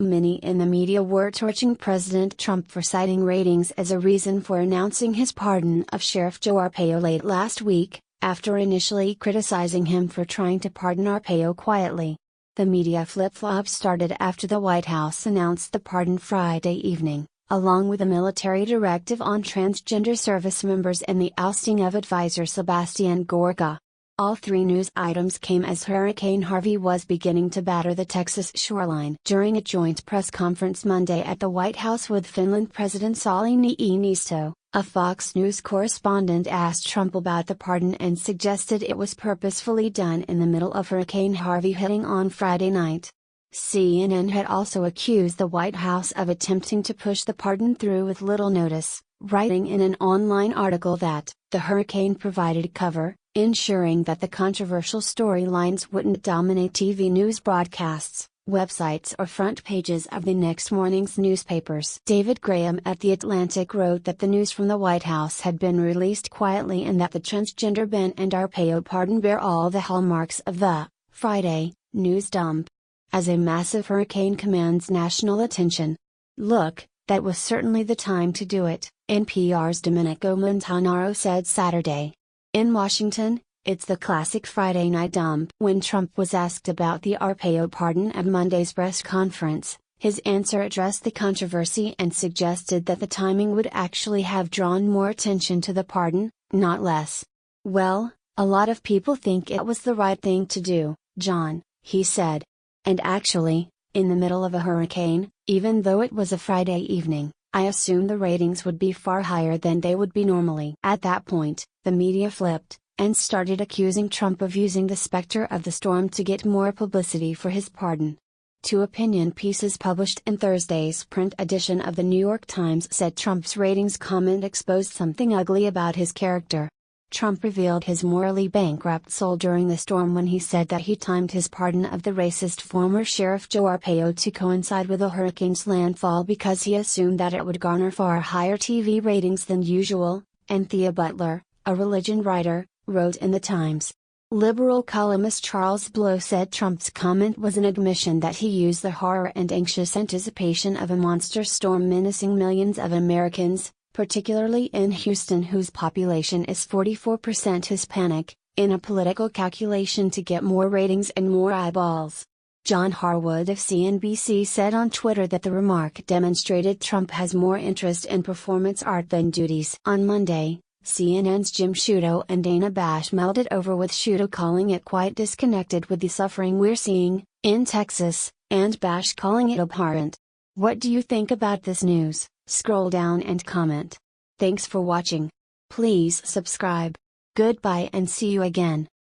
Many in the media were torching President Trump for citing ratings as a reason for announcing his pardon of Sheriff Joe Arpaio late last week, after initially criticizing him for trying to pardon Arpaio quietly. The media flip-flop started after the White House announced the pardon Friday evening, along with a military directive on transgender service members and the ousting of advisor Sebastian Gorka. All three news items came as Hurricane Harvey was beginning to batter the Texas shoreline. During a joint press conference Monday at the White House with Finland President Sauli Niinisto, a Fox News correspondent asked Trump about the pardon and suggested it was purposefully done in the middle of Hurricane Harvey hitting on Friday night. CNN had also accused the White House of attempting to push the pardon through with little notice, writing in an online article that the hurricane provided cover, ensuring that the controversial storylines wouldn't dominate TV news broadcasts, websites or front pages of the next morning's newspapers. David Graham at The Atlantic wrote that the news from the White House had been released quietly and that the transgender ban and Arpaio pardon bear all the hallmarks of the Friday news dump. As a massive hurricane commands national attention. Look, that was certainly the time to do it, NPR's Domenico Montanaro said Saturday. In Washington, it's the classic Friday night dump. When Trump was asked about the Arpaio pardon at Monday's press conference, his answer addressed the controversy and suggested that the timing would actually have drawn more attention to the pardon, not less. Well, a lot of people think it was the right thing to do, John, he said. And actually, in the middle of a hurricane, even though it was a Friday evening, I assumed the ratings would be far higher than they would be normally. At that point, the media flipped, and started accusing Trump of using the specter of the storm to get more publicity for his pardon. Two opinion pieces published in Thursday's print edition of the New York Times said Trump's ratings comment exposed something ugly about his character. Trump revealed his morally bankrupt soul during the storm when he said that he timed his pardon of the racist former Sheriff Joe Arpaio to coincide with the hurricane's landfall because he assumed that it would garner far higher TV ratings than usual, Anthea Butler, a religion writer, wrote in the Times. Liberal columnist Charles Blow said Trump's comment was an admission that he used the horror and anxious anticipation of a monster storm menacing millions of Americans, particularly in Houston whose population is 44% Hispanic, in a political calculation to get more ratings and more eyeballs. John Harwood of CNBC said on Twitter that the remark demonstrated Trump has more interest in performance art than duties. On Monday, CNN's Jim Sciutto and Dana Bash melded over with Sciutto calling it quite disconnected with the suffering we're seeing in Texas, and Bash calling it abhorrent. What do you think about this news? Scroll down and comment. Thanks for watching. Please subscribe. Goodbye and see you again.